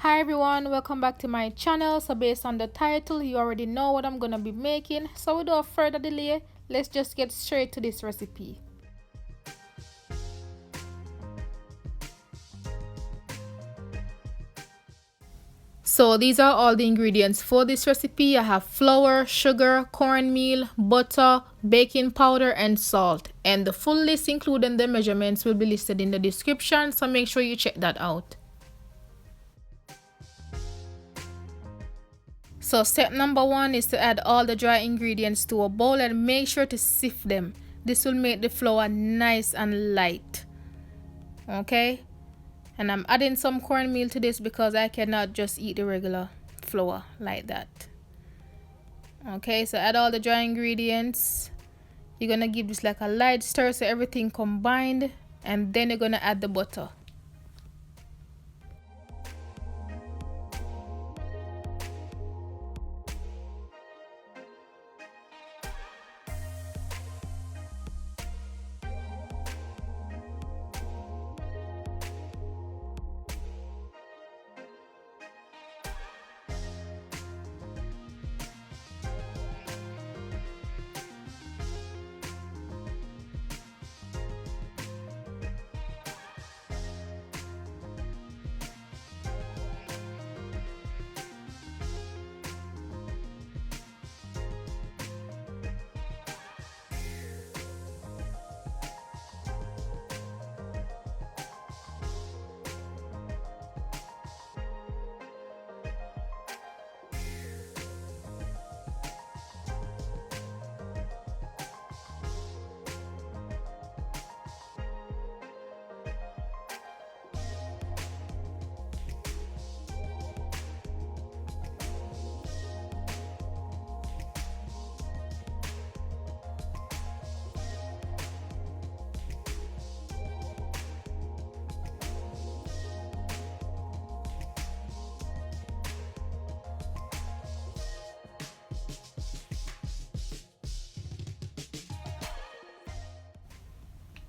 Hi everyone, welcome back to my channel. So based on the title, you already know what I'm gonna be making. So without further delay, let's just get straight to this recipe. So these are all the ingredients for this recipe. I have flour, sugar, cornmeal, butter, baking powder, and salt. And the full list, including the measurements, will be listed in the description, so make sure you check that out. So step number 1 is to add all the dry ingredients to a bowl and make sure to sift them. This will make the flour nice and light. Okay? And I'm adding some cornmeal to this because I cannot just eat the regular flour like that. Okay, so add all the dry ingredients. You're gonna give this like a light stir so everything combined, and then you're gonna add the butter.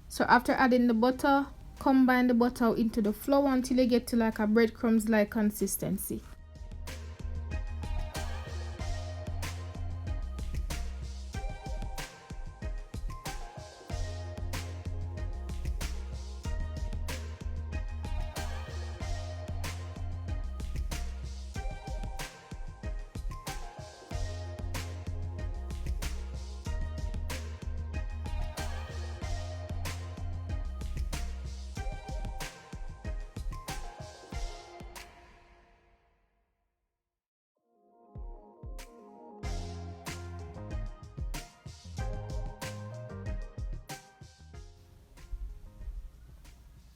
So after adding the butter, combine the butter into the flour until you get to like a breadcrumbs like consistency.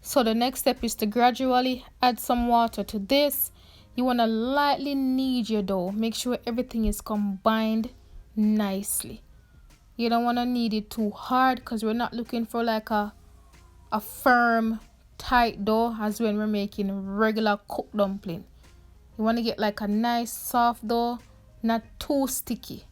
So the next step is to gradually add some water to this. You want to lightly knead your dough. Make sure everything is combined nicely. You don't want to knead it too hard because we're not looking for like a firm, tight dough as when we're making regular cooked dumpling. You want to get like a nice soft dough, not too sticky.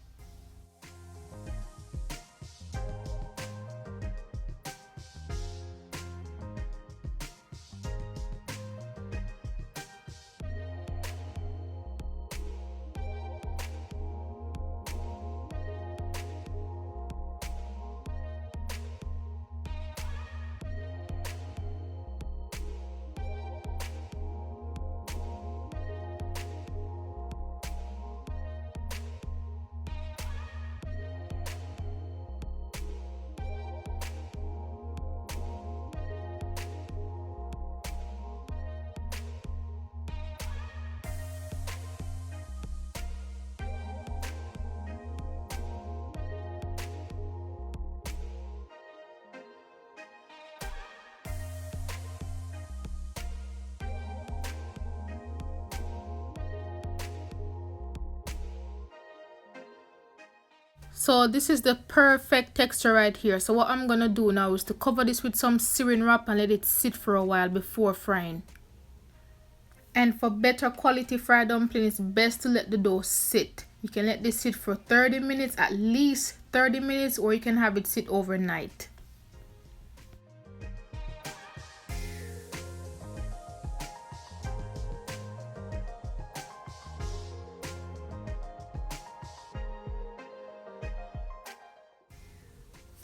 So this is the perfect texture right here. So what I'm gonna do now is to cover this with some saran wrap and let it sit for a while before frying. And for better quality fried dumpling, it's best to let the dough sit. You can let this sit for 30 minutes, at least 30 minutes, or you can have it sit overnight.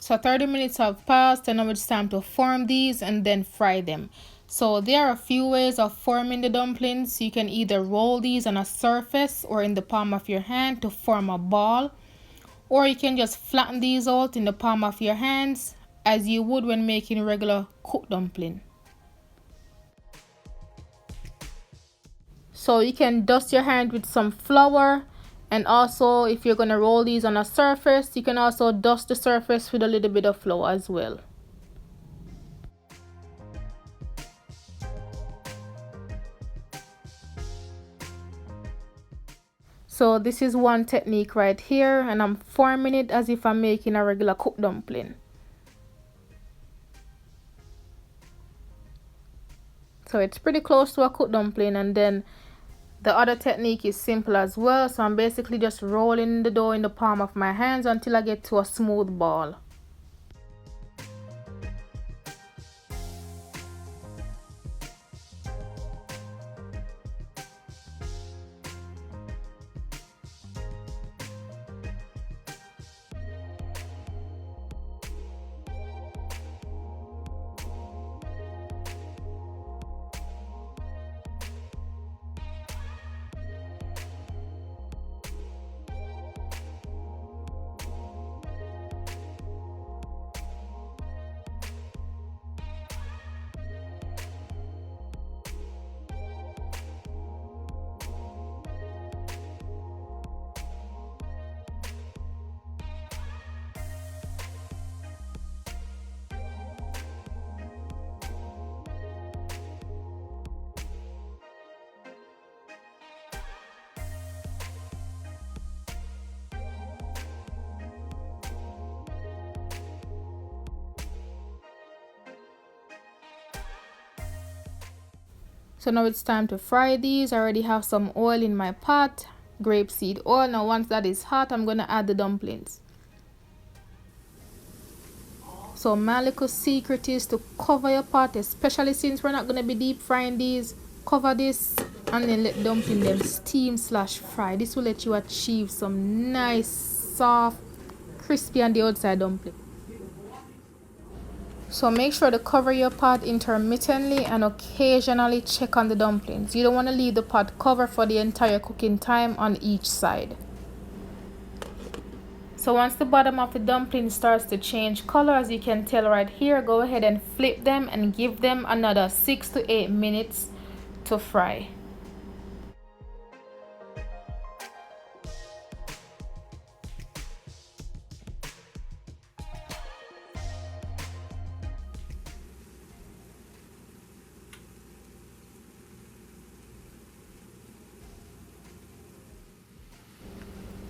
So 30 minutes have passed and now it's time to form these and then fry them. So there are a few ways of forming the dumplings. You can either roll these on a surface or in the palm of your hand to form a ball, or you can just flatten these out in the palm of your hands as you would when making regular cooked dumpling. So you can dust your hand with some flour, and also if you're going to roll these on a surface, you can also dust the surface with a little bit of flour as well. So this is one technique right here, and I'm forming it as if I'm making a regular cooked dumpling. So it's pretty close to a cooked dumpling, and then the other technique is simple as well. So I'm basically just rolling the dough in the palm of my hands until I get to a smooth ball. So now it's time to fry these. I already have some oil in my pot, grapeseed oil. Now once that is hot, I'm going to add the dumplings. So my little secret is to cover your pot, especially since we're not going to be deep frying these. Cover this and then let dumpling them steam slash fry. This will let you achieve some nice, soft, crispy on the outside dumpling. So make sure to cover your pot intermittently and occasionally check on the dumplings. You don't want to leave the pot covered for the entire cooking time on each side. So once the bottom of the dumpling starts to change color, as you can tell right here, go ahead and flip them and give them another 6 to 8 minutes to fry.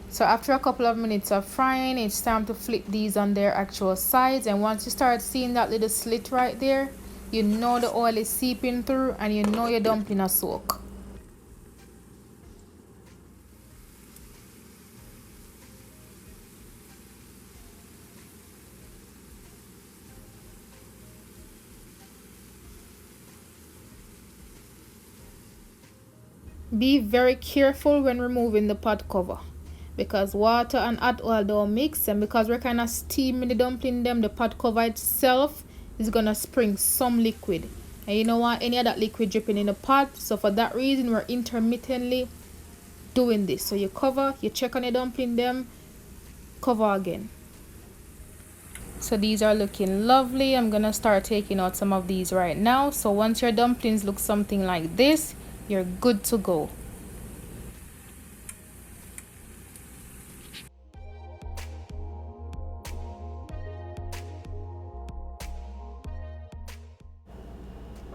So after a couple of minutes of frying, it's time to flip these on their actual sides, and once you start seeing that little slit right there, you know the oil is seeping through and you know your dumpling are soaked. Be very careful when removing the pot cover, because water and hot oil don't mix, and because we're kind of steaming the dumpling them, the pot cover itself is gonna spring some liquid, and you don't want any of that liquid dripping in the pot. So for that reason, we're intermittently doing this. So you cover, you check on the dumpling them, cover again. So these are looking lovely. I'm gonna start taking out some of these right now. So once your dumplings look something like this, you're good to go.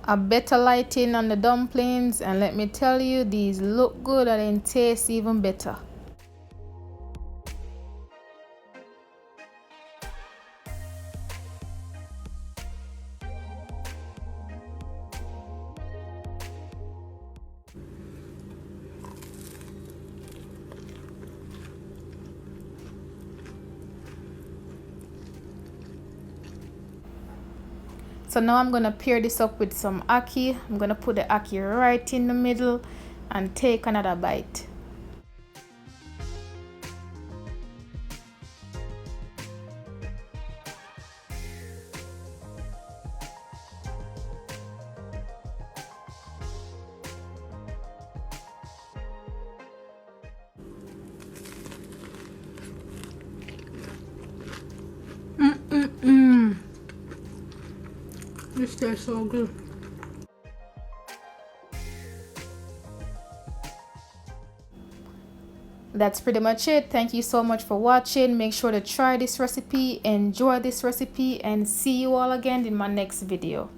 A better lighting on the dumplings, and let me tell you, these look good and taste even better. So now I'm going to pair this up with some ackee. I'm going to put the ackee right in the middle and take another bite. This tastes so good. That's pretty much it. Thank you so much for watching. Make sure to try this recipe, enjoy this recipe, and see you all again in my next video.